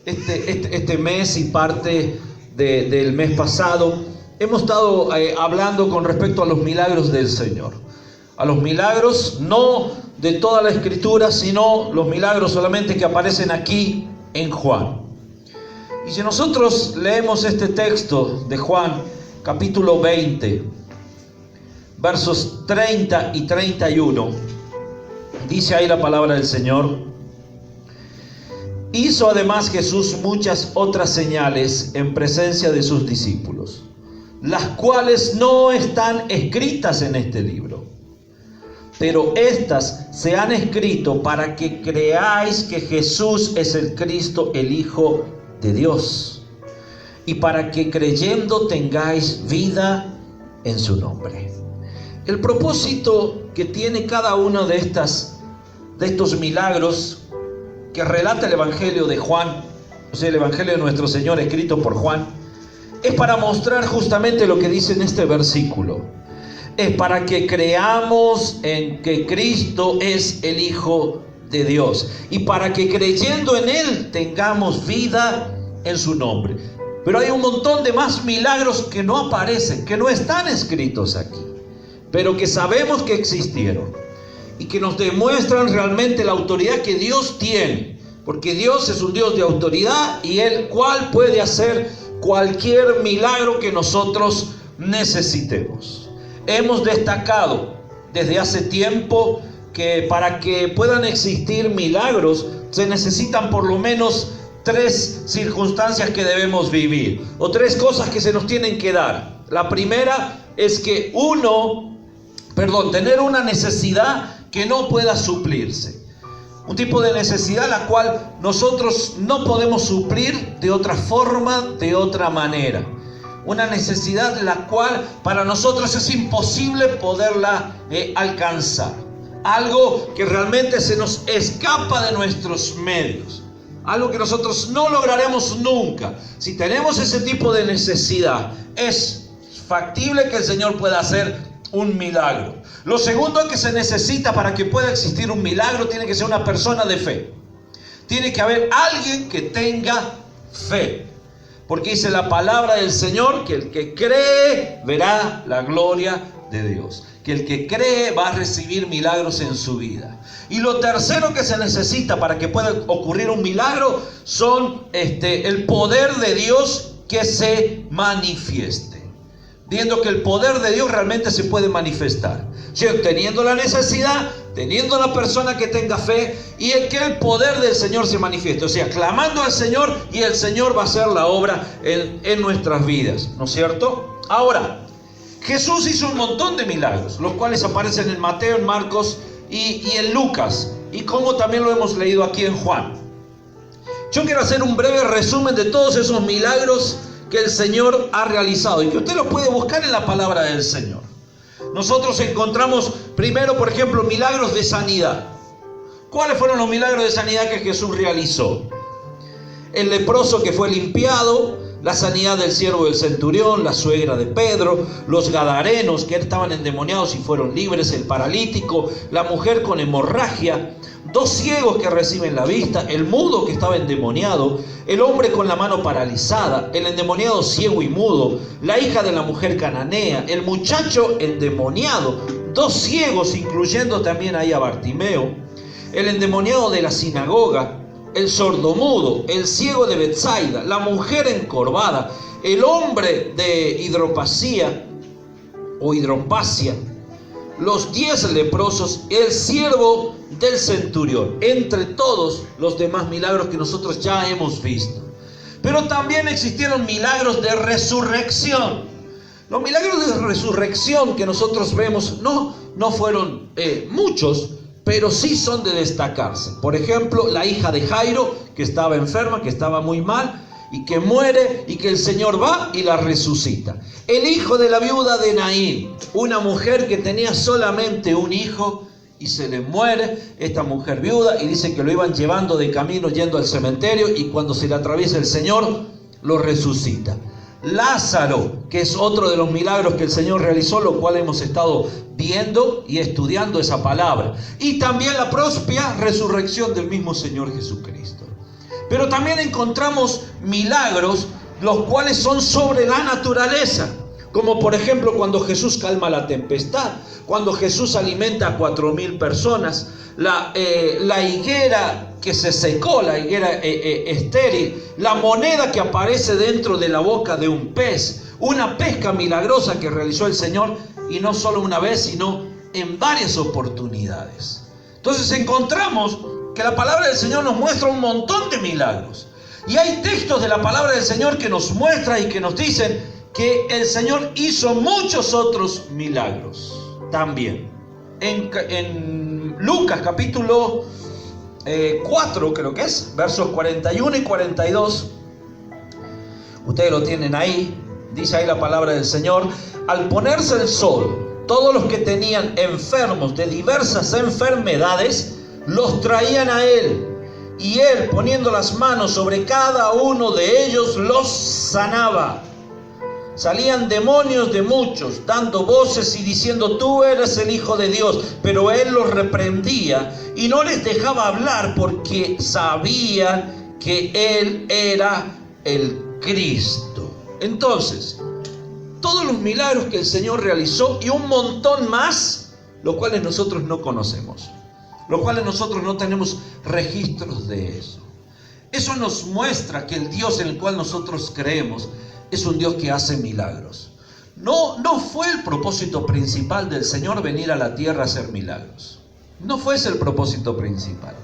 Este mes y parte del mes pasado hemos estado hablando con respecto a los milagros del Señor. A los milagros no de toda la Escritura, sino los milagros solamente que aparecen aquí en Juan. Y si nosotros leemos este texto de Juan, capítulo 20, versos 30 y 31, dice ahí la palabra del Señor: hizo además Jesús muchas otras señales en presencia de sus discípulos, las cuales no están escritas en este libro. Pero estas se han escrito para que creáis que Jesús es el Cristo, el Hijo de Dios, y para que creyendo tengáis vida en su nombre. El propósito que tiene cada uno de estos milagros que relata el Evangelio de Juan, o sea, el Evangelio de nuestro Señor escrito por Juan, es para mostrar justamente lo que dice en este versículo. Es para que creamos en que Cristo es el Hijo de Dios y para que creyendo en Él tengamos vida en su nombre. Pero hay un montón de más milagros que no aparecen, que no están escritos aquí, pero que sabemos que existieron y que nos demuestran realmente la autoridad que Dios tiene, porque Dios es un Dios de autoridad y Él cual puede hacer cualquier milagro que nosotros necesitemos. Hemos destacado desde hace tiempo que para que puedan existir milagros se necesitan por lo menos 3 circunstancias que debemos vivir, o 3 cosas que se nos tienen que dar. La primera es que tener una necesidad que no pueda suplirse. Un tipo de necesidad la cual nosotros no podemos suplir de otra forma, de otra manera. Una necesidad la cual para nosotros es imposible poderla alcanzar. Algo que realmente se nos escapa de nuestros medios. Algo que nosotros no lograremos nunca. Si tenemos ese tipo de necesidad, es factible que el Señor pueda hacer un milagro. Lo segundo que se necesita para que pueda existir un milagro, tiene que ser una persona de fe. Tiene que haber alguien que tenga fe. Porque dice la palabra del Señor que el que cree verá la gloria de Dios. Que el que cree va a recibir milagros en su vida. Y lo tercero que se necesita para que pueda ocurrir un milagro son el poder de Dios que se manifieste. Viendo que el poder de Dios realmente se puede manifestar. O sea, teniendo la necesidad, teniendo la persona que tenga fe y que el poder del Señor se manifieste. O sea, clamando al Señor y el Señor va a hacer la obra en nuestras vidas, ¿no es cierto? Ahora, Jesús hizo un montón de milagros, los cuales aparecen en Mateo, en Marcos y en Lucas, y como también lo hemos leído aquí en Juan. Yo quiero hacer un breve resumen de todos esos milagros que el Señor ha realizado y que usted lo puede buscar en la palabra del Señor. Nosotros encontramos primero, por ejemplo, milagros de sanidad. ¿Cuáles fueron los milagros de sanidad que Jesús realizó? El leproso que fue limpiado, la sanidad del siervo del centurión, la suegra de Pedro, los gadarenos que estaban endemoniados y fueron libres, el paralítico, la mujer con hemorragia, 2 ciegos que reciben la vista, el mudo que estaba endemoniado, el hombre con la mano paralizada, el endemoniado ciego y mudo, la hija de la mujer cananea, el muchacho endemoniado, 2 ciegos, incluyendo también ahí a Bartimeo, el endemoniado de la sinagoga, el sordomudo, el ciego de Betsaida, la mujer encorvada, el hombre de hidropasia o hidropasia, los 10 leprosos, el siervo del centurión, entre todos los demás milagros que nosotros ya hemos visto. Pero también existieron milagros de resurrección. Los milagros de resurrección que nosotros vemos no fueron muchos, pero sí son de destacarse. Por ejemplo, la hija de Jairo, que estaba enferma, que estaba muy mal, y que muere, y que el Señor va y la resucita. El hijo de la viuda de Naín, una mujer que tenía solamente un hijo, y se le muere esta mujer viuda, y dice que lo iban llevando de camino, yendo al cementerio, y cuando se le atraviesa el Señor, lo resucita. Lázaro, que es otro de los milagros que el Señor realizó, lo cual hemos estado viendo y estudiando esa palabra. Y también la propia resurrección del mismo Señor Jesucristo. Pero también encontramos milagros los cuales son sobre la naturaleza. Como por ejemplo cuando Jesús calma la tempestad, cuando Jesús alimenta a 4.000 personas, la higuera que se secó, la higuera estéril, la moneda que aparece dentro de la boca de un pez, una pesca milagrosa que realizó el Señor, y no solo una vez, sino en varias oportunidades. Entonces encontramos que la palabra del Señor nos muestra un montón de milagros. Y hay textos de la palabra del Señor que nos muestran y que nos dicen que el Señor hizo muchos otros milagros también. En Lucas capítulo 4, creo que es, versos 41 y 42, ustedes lo tienen ahí, dice ahí la palabra del Señor: al ponerse el sol, todos los que tenían enfermos de diversas enfermedades, los traían a él, y él, poniendo las manos sobre cada uno de ellos, los sanaba. Salían demonios de muchos, dando voces y diciendo: tú eres el Hijo de Dios. Pero él los reprendía y no les dejaba hablar, porque sabían que él era el Cristo. Entonces, todos los milagros que el Señor realizó y un montón más, los cuales nosotros no conocemos, los cuales nosotros no tenemos registros de eso. Eso nos muestra que el Dios en el cual nosotros creemos es un Dios que hace milagros. No fue el propósito principal del Señor venir a la tierra a hacer milagros. No fue ese el propósito principal.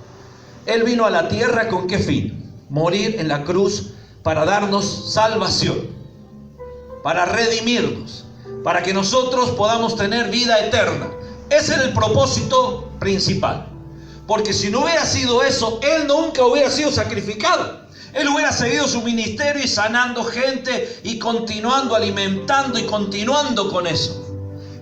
Él vino a la tierra ¿con qué fin? Morir en la cruz para darnos salvación, para redimirnos, para que nosotros podamos tener vida eterna. Ese era el propósito principal. Porque si no hubiera sido eso, Él nunca hubiera sido sacrificado. Él hubiera seguido su ministerio y sanando gente y continuando alimentando y continuando con eso.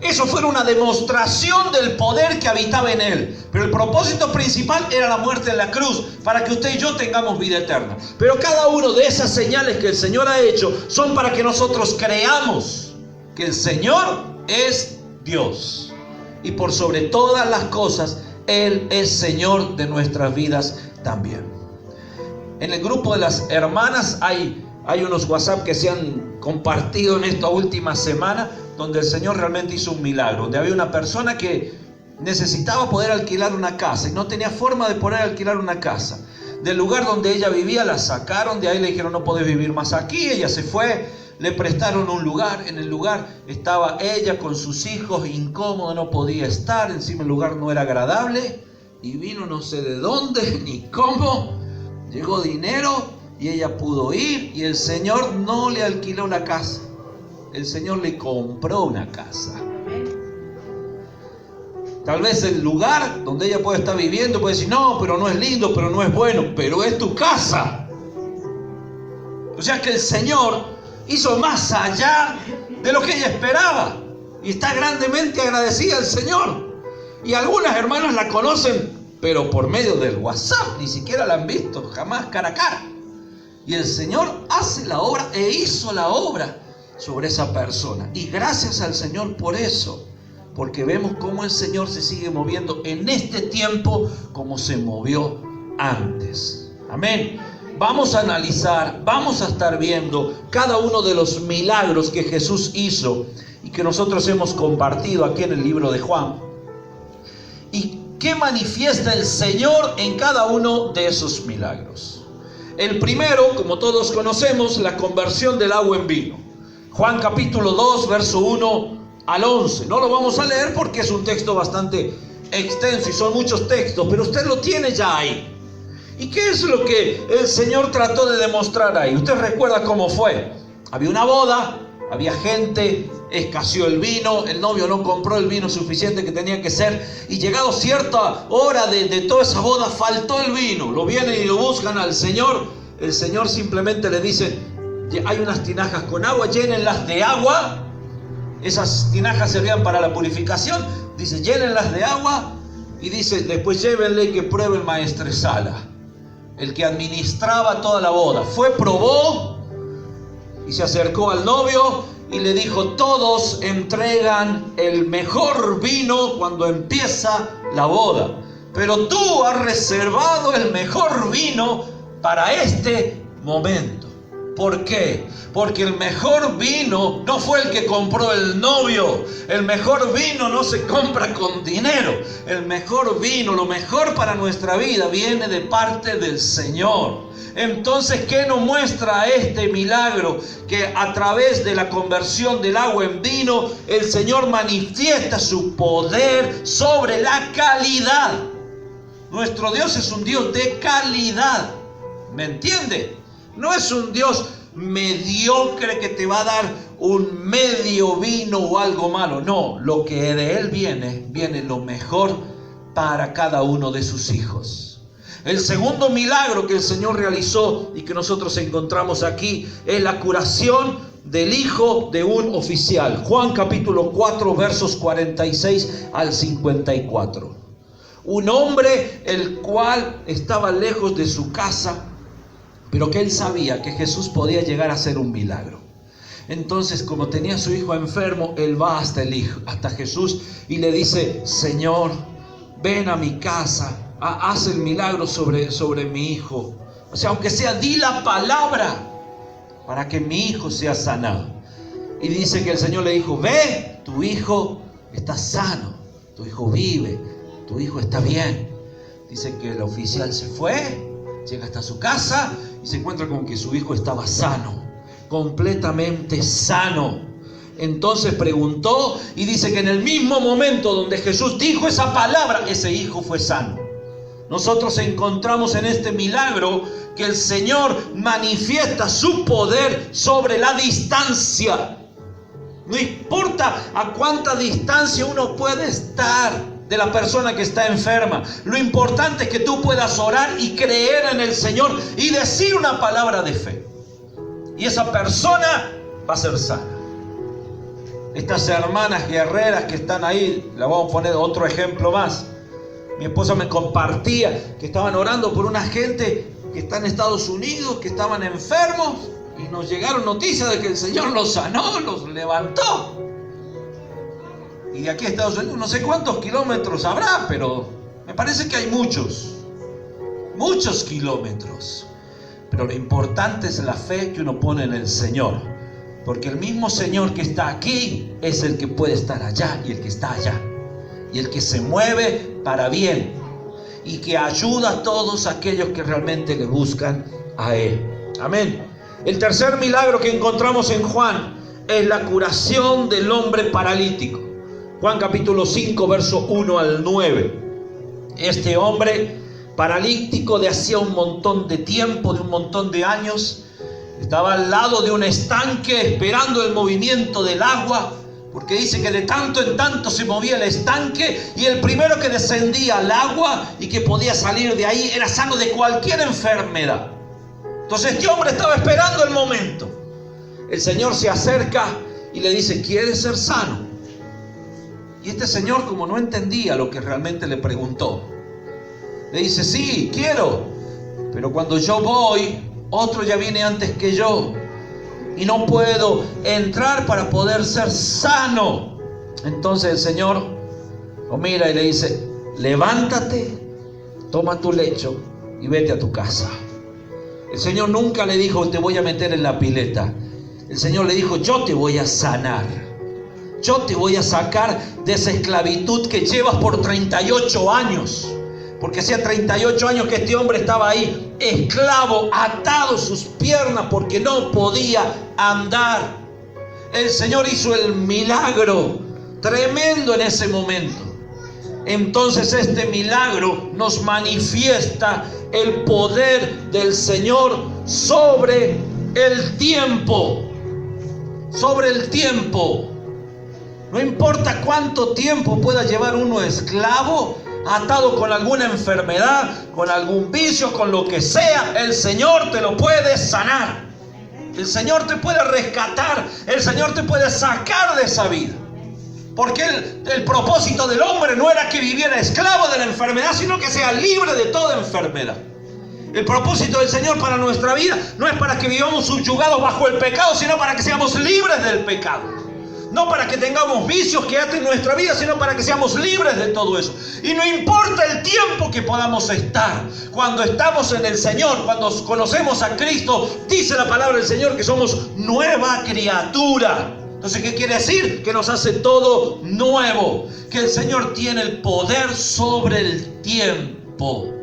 Eso fue una demostración del poder que habitaba en Él. Pero el propósito principal era la muerte en la cruz, para que usted y yo tengamos vida eterna. Pero cada una de esas señales que el Señor ha hecho son para que nosotros creamos que el Señor es Dios. Y por sobre todas las cosas, Él es Señor de nuestras vidas también. En el grupo de las hermanas hay unos WhatsApp que se han compartido en esta última semana, donde el Señor realmente hizo un milagro, donde había una persona que necesitaba poder alquilar una casa y no tenía forma de poder alquilar una casa. Del lugar donde ella vivía la sacaron, de ahí le dijeron: no podés vivir más aquí. Ella se fue, le prestaron un lugar. En el lugar estaba ella con sus hijos, incómoda, no podía estar, encima el lugar no era agradable, y vino no sé de dónde ni cómo. Llegó dinero y ella pudo ir, y el Señor no le alquiló la casa. El Señor le compró una casa. Tal vez el lugar donde ella puede estar viviendo puede decir: no, pero no es lindo, pero no es bueno, pero es tu casa. O sea que el Señor hizo más allá de lo que ella esperaba, y está grandemente agradecida al Señor. Y algunas hermanas la conocen, pero por medio del WhatsApp, ni siquiera la han visto jamás cara a cara. Y el Señor hace la obra e hizo la obra sobre esa persona. Y gracias al Señor por eso, porque vemos cómo el Señor se sigue moviendo en este tiempo como se movió antes. Amén. Vamos a analizar, vamos a estar viendo cada uno de los milagros que Jesús hizo y que nosotros hemos compartido aquí en el libro de Juan. Y ¿qué manifiesta el Señor en cada uno de esos milagros? El primero, como todos conocemos, la conversión del agua en vino. Juan capítulo 2, verso 1 al 11. No lo vamos a leer porque es un texto bastante extenso y son muchos textos, pero usted lo tiene ya ahí. ¿Y qué es lo que el Señor trató de demostrar ahí? Usted recuerda cómo fue. Había una boda, había gente, escaseó el vino, el novio no compró el vino suficiente que tenía que ser, y llegado cierta hora de toda esa boda, faltó el vino. Lo vienen y lo buscan al Señor. El Señor simplemente le dice: hay unas tinajas con agua, llénenlas de agua. Esas tinajas servían para la purificación. Dice: llénenlas de agua. Y dice: después llévenle que pruebe el maestresala, el que administraba toda la boda. Fue, probó y se acercó al novio y le dijo: todos entregan el mejor vino cuando empieza la boda, pero tú has reservado el mejor vino para este momento. ¿Por qué? Porque el mejor vino no fue el que compró el novio. El mejor vino no se compra con dinero. El mejor vino, lo mejor para nuestra vida, viene de parte del Señor. Entonces, ¿qué nos muestra este milagro? Que a través de la conversión del agua en vino, el Señor manifiesta su poder sobre la calidad. Nuestro Dios es un Dios de calidad. ¿Me entiende? No es un Dios mediocre que te va a dar un medio vino o algo malo. No, lo que de Él viene lo mejor para cada uno de sus hijos. El segundo milagro que el Señor realizó y que nosotros encontramos aquí es la curación del hijo de un oficial. Juan capítulo 4 versos 46 al 54. Un hombre el cual estaba lejos de su casa, pero que él sabía que Jesús podía llegar a hacer un milagro. Entonces, como tenía a su hijo enfermo, él va hasta Jesús y le dice: Señor, ven a mi casa, haz el milagro sobre mi hijo. O sea, aunque sea, di la palabra para que mi hijo sea sanado. Y dice que el Señor le dijo: ve, tu hijo está sano, tu hijo vive, tu hijo está bien. Dice que el oficial se fue, llega hasta su casa y se encuentra con que su hijo estaba sano, completamente sano. Entonces preguntó y dice que en el mismo momento donde Jesús dijo esa palabra, ese hijo fue sano. Nosotros encontramos en este milagro que el Señor manifiesta su poder sobre la distancia. No importa a cuánta distancia uno puede estar de la persona que está enferma. Lo importante es que tú puedas orar y creer en el Señor y decir una palabra de fe. Y esa persona va a ser sana. Estas hermanas guerreras que están ahí, le vamos a poner otro ejemplo más. Mi esposa me compartía que estaban orando por una gente que está en Estados Unidos, que estaban enfermos, y nos llegaron noticias de que el Señor los sanó, los levantó. Y de aquí a Estados Unidos no sé cuántos kilómetros habrá, pero me parece que hay muchos kilómetros. Pero lo importante es la fe que uno pone en el Señor, porque el mismo Señor que está aquí es el que puede estar allá y el que está allá, y el que se mueve para bien y que ayuda a todos aquellos que realmente le buscan a Él. Amén. El tercer milagro que encontramos en Juan es la curación del hombre paralítico. Juan capítulo 5 verso 1 al 9. Este hombre paralítico de hacía un montón de tiempo, de un montón de años, estaba al lado de un estanque esperando el movimiento del agua, porque dice que de tanto en tanto se movía el estanque y el primero que descendía al agua y que podía salir de ahí era sano de cualquier enfermedad. Entonces este hombre estaba esperando el momento. El Señor se acerca y le dice: ¿quieres ser sano? Y este señor, como no entendía lo que realmente le preguntó, le dice: sí, quiero, pero cuando yo voy, otro ya viene antes que yo y no puedo entrar para poder ser sano. Entonces el Señor lo mira y le dice: levántate, toma tu lecho y vete a tu casa. El Señor nunca le dijo: te voy a meter en la pileta. El Señor le dijo: yo te voy a sanar. Yo te voy a sacar de esa esclavitud que llevas por 38 años. Porque hacía 38 años que este hombre estaba ahí, esclavo, atado sus piernas porque no podía andar. El Señor hizo el milagro tremendo en ese momento. Entonces este milagro nos manifiesta el poder del Señor sobre el tiempo. Sobre el tiempo. No importa cuánto tiempo pueda llevar uno esclavo, atado con alguna enfermedad, con algún vicio, con lo que sea, el Señor te lo puede sanar. El Señor te puede rescatar. El Señor te puede sacar de esa vida. Porque el propósito del hombre no era que viviera esclavo de la enfermedad, sino que sea libre de toda enfermedad. El propósito del Señor para nuestra vida no es para que vivamos subyugados bajo el pecado, sino para que seamos libres del pecado. no para que tengamos vicios que aten nuestra vida, sino para que seamos libres de todo eso. Y no importa el tiempo que podamos estar, cuando estamos en el Señor, cuando conocemos a Cristo, dice la palabra del Señor que somos nueva criatura. Entonces, ¿qué quiere decir? Que nos hace todo nuevo, que el Señor tiene el poder sobre el tiempo.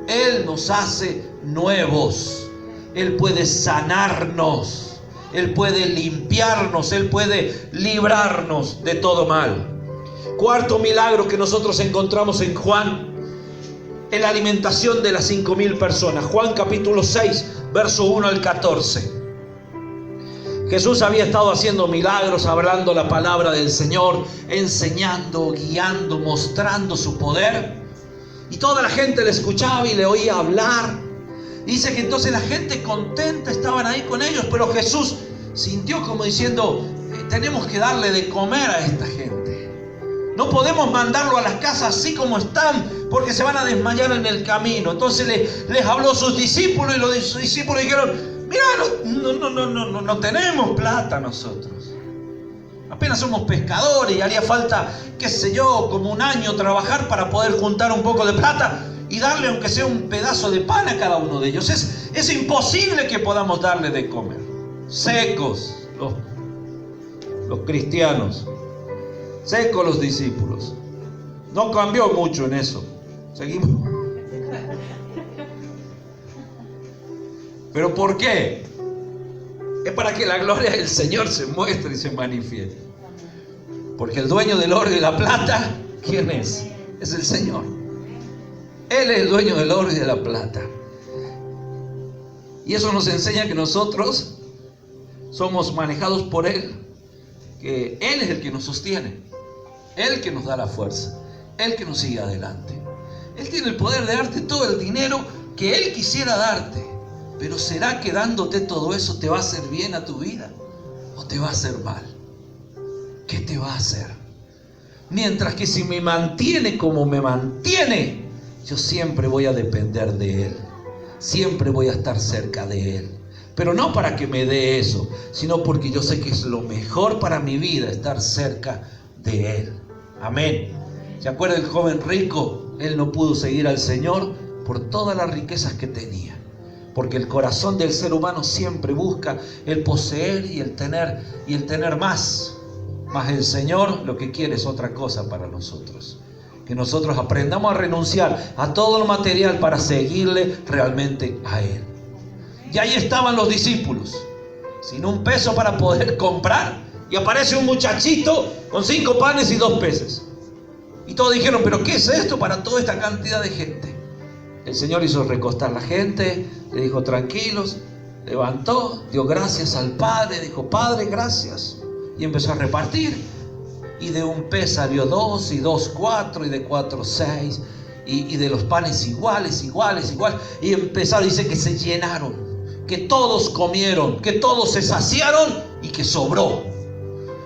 Él nos hace nuevos. Él puede sanarnos. Él puede limpiarnos, Él puede librarnos de todo mal. Cuarto milagro que nosotros encontramos en Juan, en la alimentación de las 5,000 personas. Juan capítulo 6, verso 1 al 14. Jesús había estado haciendo milagros, hablando la palabra del Señor, enseñando, guiando, mostrando su poder. Y toda la gente le escuchaba y le oía hablar. Dice que entonces la gente contenta estaban ahí con ellos, pero Jesús sintió como diciendo, tenemos que darle de comer a esta gente. No podemos mandarlo a las casas así como están, porque se van a desmayar en el camino. Entonces les habló a sus discípulos y los discípulos dijeron, mira, no tenemos plata nosotros. Apenas somos pescadores y haría falta, qué sé yo, como un año trabajar para poder juntar un poco de plata y darle aunque sea un pedazo de pan a cada uno de ellos. Es imposible que podamos darle de comer. Secos los cristianos, secos los discípulos. No cambió mucho en eso. Seguimos. ¿Pero por qué? Es para que la gloria del Señor se muestre y se manifieste. Porque el dueño del oro y de la plata, ¿quién es? Es el Señor. Él es el dueño del oro y de la plata. Y eso nos enseña que nosotros somos manejados por Él. Que Él es el que nos sostiene. Él que nos da la fuerza. Él que nos sigue adelante. Él tiene el poder de darte todo el dinero que Él quisiera darte. Pero ¿será que dándote todo eso te va a hacer bien a tu vida? ¿O te va a hacer mal? ¿Qué te va a hacer? Mientras que si me mantiene como me mantiene, yo siempre voy a depender de Él. Siempre voy a estar cerca de Él. Pero no para que me dé eso, sino porque yo sé que es lo mejor para mi vida estar cerca de Él. Amén. ¿Se acuerda el joven rico? Él no pudo seguir al Señor por todas las riquezas que tenía. Porque el corazón del ser humano siempre busca el poseer y el tener más. Mas el Señor lo que quiere es otra cosa para nosotros. Que nosotros aprendamos a renunciar a todo lo material para seguirle realmente a Él. Y ahí estaban los discípulos, sin un peso para poder comprar. Y aparece un muchachito con 5 panes y 2 peces. Y todos dijeron, ¿pero qué es esto para toda esta cantidad de gente? El Señor hizo recostar la gente, le dijo, tranquilos, levantó, dio gracias al Padre, dijo, Padre, gracias. Y empezó a repartir. Y de un pez salió 2, y 2, 4, y de 4, 6. Y de los panes iguales. Y empezaron, dice que se llenaron, que todos comieron, que todos se saciaron y que sobró.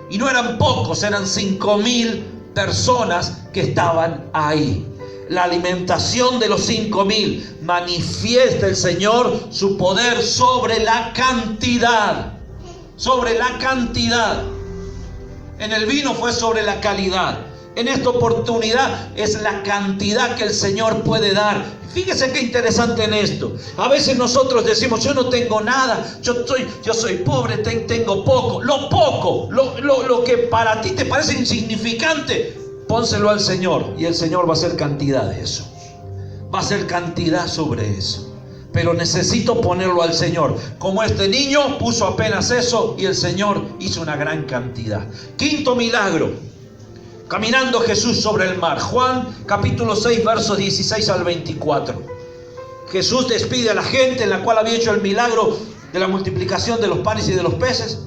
Y no eran pocos, eran 5,000 personas que estaban ahí. La alimentación de los 5,000 manifiesta el Señor su poder sobre la cantidad. Sobre la cantidad. En el vino fue sobre la calidad. En esta oportunidad es la cantidad que el Señor puede dar. Fíjese qué interesante en esto. A veces nosotros decimos, yo no tengo nada, yo soy pobre, tengo poco. Lo que para ti te parece insignificante, pónselo al Señor y el Señor va a hacer cantidad de eso. Va a hacer cantidad sobre eso. Pero necesito ponerlo al Señor. Como este niño puso apenas eso y el Señor hizo una gran cantidad. Quinto milagro. Caminando Jesús sobre el mar. Juan capítulo 6 versos 16 al 24. Jesús despide a la gente en la cual había hecho el milagro de la multiplicación de los panes y de los peces.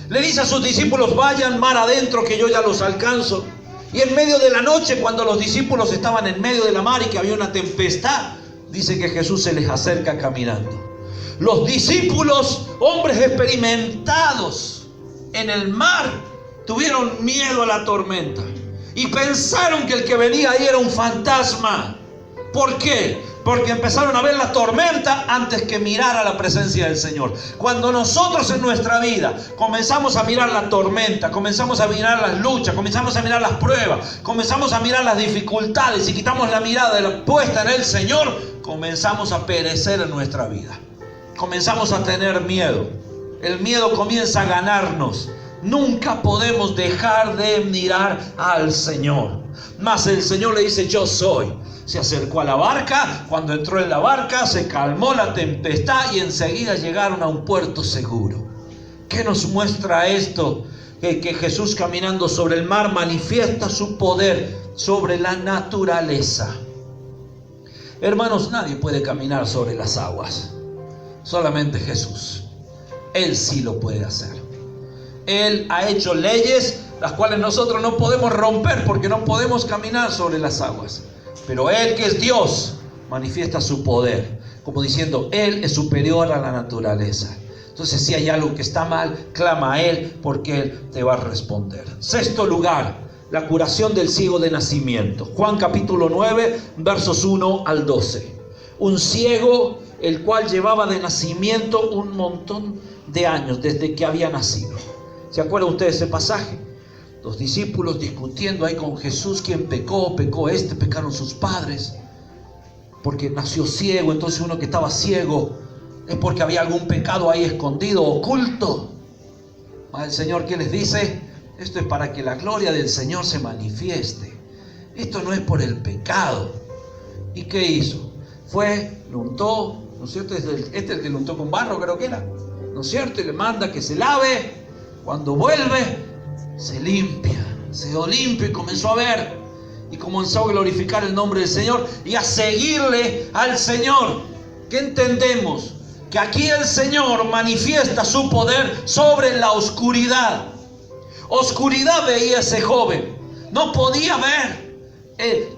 Le dice a sus discípulos, vayan mar adentro que yo ya los alcanzo. Y en medio de la noche, cuando los discípulos estaban en medio de la mar y que había una tempestad, dice que Jesús se les acerca caminando. Los discípulos, hombres experimentados en el mar, tuvieron miedo a la tormenta y pensaron que el que venía ahí era un fantasma. ¿Por qué? porque empezaron a ver la tormenta antes que mirar a la presencia del Señor. Cuando nosotros en nuestra vida comenzamos a mirar la tormenta, comenzamos a mirar las luchas, comenzamos a mirar las pruebas, comenzamos a mirar las dificultades y quitamos la mirada puesta en el Señor, comenzamos a perecer en nuestra vida. Comenzamos a tener miedo. El miedo comienza a ganarnos. Nunca podemos dejar de mirar al Señor. Mas el Señor le dice: yo soy. Se acercó a la barca. Cuando entró en la barca se calmó la tempestad y enseguida llegaron a un puerto seguro. ¿Qué nos muestra esto? Que Jesús, caminando sobre el mar, manifiesta su poder sobre la naturaleza. Hermanos, nadie puede caminar sobre las aguas. Solamente Jesús. Él sí lo puede hacer. Él ha hecho leyes las cuales nosotros no podemos romper porque no podemos caminar sobre las aguas. Pero Él, que es Dios, manifiesta su poder, como diciendo: Él es superior a la naturaleza. Entonces, si hay algo que está mal, clama a Él, porque Él te va a responder. Sexto lugar, la curación del ciego de nacimiento. Juan capítulo 9, versos 1 al 12. Un ciego, el cual llevaba de nacimiento un montón de años desde que había nacido. ¿Se acuerdan ustedes de ese pasaje? Los discípulos discutiendo ahí con Jesús: ¿quién pecó? ¿Pecó este? ¿Pecaron sus padres? Porque nació ciego. Entonces, uno que estaba ciego es porque había algún pecado ahí escondido, oculto. El Señor, ¿qué les dice? Esto es para que la gloria del Señor se manifieste. Esto no es por el pecado. ¿Y qué hizo? Fue, lo untó, ¿no es cierto? Este es el que lo untó con barro, creo que era, ¿no es cierto? Y le manda que se lave. Cuando vuelve, se limpia, se dio limpio y comenzó a ver. Y comenzó a glorificar el nombre del Señor y a seguirle al Señor. ¿Qué entendemos? Que aquí el Señor manifiesta su poder sobre la oscuridad. Oscuridad veía ese joven. No podía ver.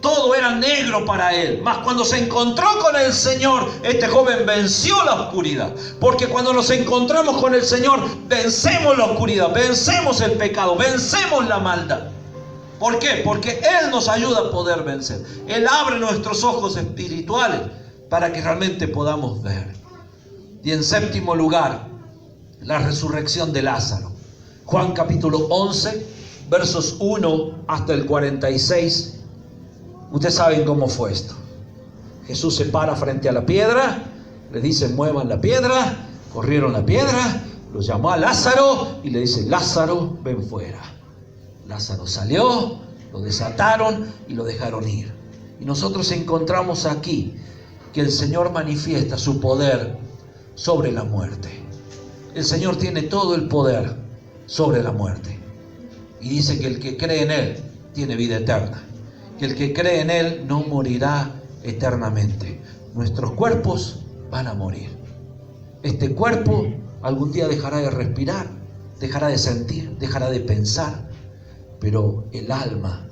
Todo era negro para él. Mas cuando se encontró con el Señor, este joven venció la oscuridad. Porque cuando nos encontramos con el Señor, vencemos la oscuridad, vencemos el pecado, vencemos la maldad. ¿Por qué? Porque Él nos ayuda a poder vencer. Él abre nuestros ojos espirituales para que realmente podamos ver. Y en séptimo lugar, la resurrección de Lázaro. Juan capítulo 11, versos 1 hasta el 46. Ustedes saben cómo fue esto. Jesús se para frente a la piedra, le dice: muevan la piedra. Corrieron la piedra, lo llamó a Lázaro y le dice: Lázaro, ven fuera. Lázaro salió, lo desataron y lo dejaron ir. Y nosotros encontramos aquí que el Señor manifiesta su poder sobre la muerte. El Señor tiene todo el poder sobre la muerte. Y dice que el que cree en Él tiene vida eterna. Que el que cree en Él no morirá eternamente. Nuestros cuerpos van a morir. Este cuerpo algún día dejará de respirar, dejará de sentir, dejará de pensar, pero el alma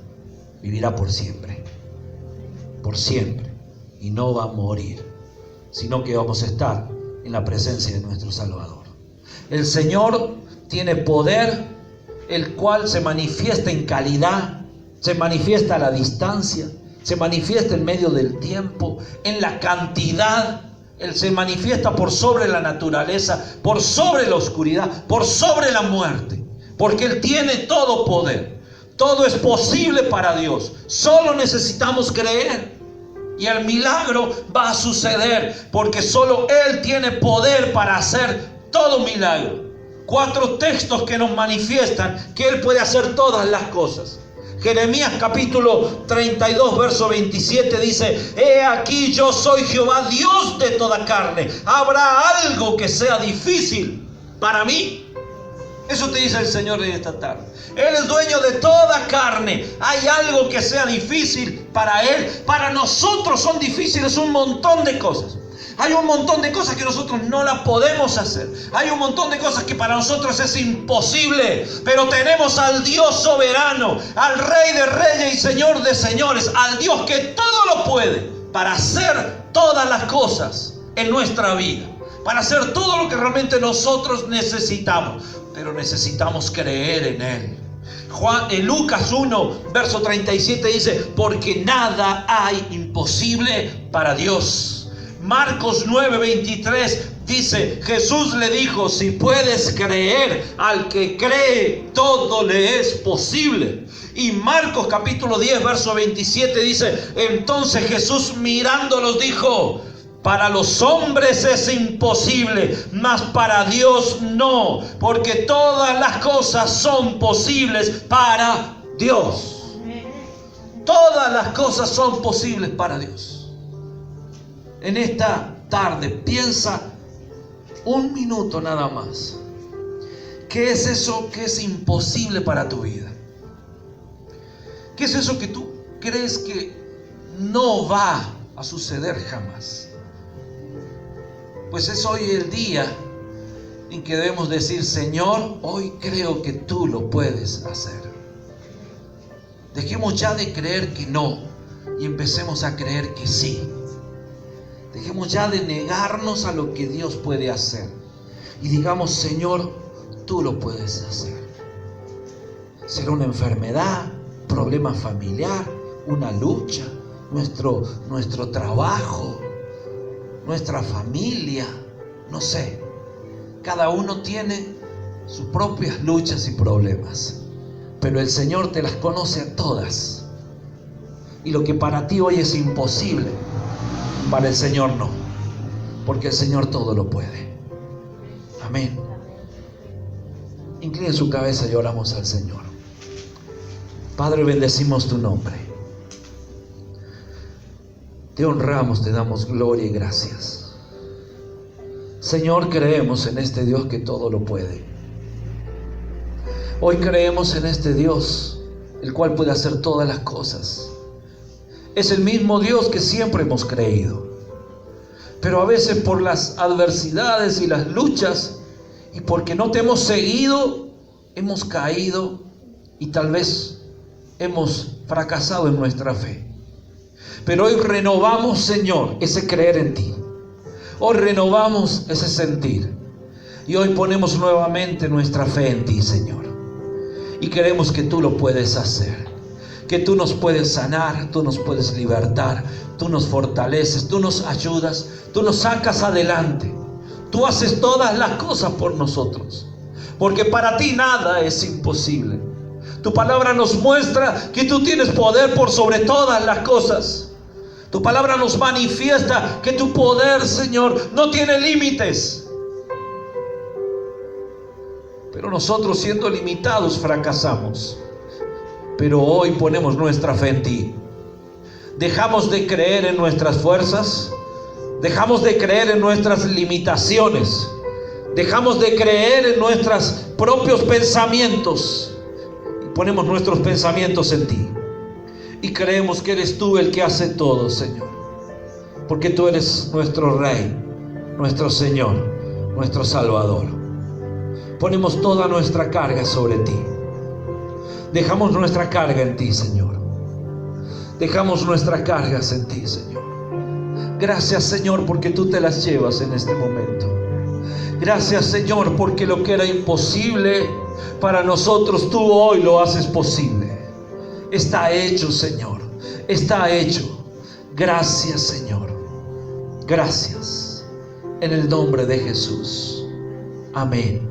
vivirá por siempre, y no va a morir, sino que vamos a estar en la presencia de nuestro Salvador. El Señor tiene poder, el cual se manifiesta en calidad, se manifiesta a la distancia, se manifiesta en medio del tiempo, en la cantidad. Él se manifiesta por sobre la naturaleza, por sobre la oscuridad, por sobre la muerte, porque Él tiene todo poder. Todo es posible para Dios. Solo necesitamos creer y el milagro va a suceder, porque solo Él tiene poder para hacer todo milagro. 4 textos que nos manifiestan que Él puede hacer todas las cosas. Jeremías capítulo 32 verso 27 dice: he aquí yo soy Jehová, Dios de toda carne. ¿Habrá algo que sea difícil para mí? Eso te dice el Señor en esta tarde. Él es dueño de toda carne. ¿Hay algo que sea difícil para Él? Para nosotros son difíciles un montón de cosas. Hay un montón de cosas que nosotros no las podemos hacer. Hay un montón de cosas que para nosotros es imposible. Pero tenemos al Dios soberano, al Rey de reyes y Señor de señores, al Dios que todo lo puede, para hacer todas las cosas en nuestra vida, para hacer todo lo que realmente nosotros necesitamos. Pero necesitamos creer en Él. Lucas 1, verso 37 dice, porque nada hay imposible para Dios. Marcos 9, 23 dice, Jesús le dijo, si puedes creer, al que cree, todo le es posible. Y Marcos capítulo 10, verso 27 dice, entonces Jesús mirándolos dijo, para los hombres es imposible, mas para Dios no, porque todas las cosas son posibles para Dios. Todas las cosas son posibles para Dios. En esta tarde, piensa un minuto nada más. ¿Qué es eso que es imposible para tu vida? ¿Qué es eso que tú crees que no va a suceder jamás? Pues es hoy el día en que debemos decir, Señor, hoy creo que tú lo puedes hacer. Dejemos ya de creer que no y empecemos a creer que sí. Dejemos ya de negarnos a lo que Dios puede hacer y digamos, Señor, tú lo puedes hacer. Será una enfermedad, problema familiar, una lucha, nuestro trabajo, nuestra familia, no sé. Cada uno tiene sus propias luchas y problemas, pero el Señor te las conoce a todas. Y lo que para ti hoy es imposible, para el Señor no, porque el Señor todo lo puede. Amén. Incline su cabeza y oramos al Señor. Padre, bendecimos tu nombre. Te honramos, te damos gloria y gracias. Señor, creemos en este Dios que todo lo puede. Hoy creemos en este Dios, el cual puede hacer todas las cosas. Es el mismo Dios que siempre hemos creído. Pero a veces por las adversidades y las luchas, y porque no te hemos seguido, hemos caído y tal vez hemos fracasado en nuestra fe. Pero hoy renovamos, Señor, ese creer en ti. Hoy renovamos ese sentir. Y hoy ponemos nuevamente nuestra fe en ti, Señor. Y creemos que tú lo puedes hacer. Que tú nos puedes sanar, tú nos puedes libertar, tú nos fortaleces, tú nos ayudas, tú nos sacas adelante. Tú haces todas las cosas por nosotros. Porque para ti nada es imposible. Tu palabra nos muestra que tú tienes poder por sobre todas las cosas. Tu palabra nos manifiesta que tu poder, Señor, no tiene límites. Pero nosotros, siendo limitados, fracasamos. Pero hoy ponemos nuestra fe en ti. Dejamos de creer en nuestras fuerzas. Dejamos de creer en nuestras limitaciones. Dejamos de creer en nuestros propios pensamientos. Y ponemos nuestros pensamientos en ti. Y creemos que eres tú el que hace todo, Señor. Porque tú eres nuestro Rey, nuestro Señor, nuestro Salvador. Ponemos toda nuestra carga sobre ti. Dejamos nuestra carga en ti, Señor. Dejamos nuestras cargas en ti, Señor. Gracias, Señor, porque tú te las llevas en este momento. Gracias, Señor, porque lo que era imposible para nosotros, tú hoy lo haces posible. Está hecho, Señor. Está hecho. Gracias, Señor. Gracias. En el nombre de Jesús. Amén.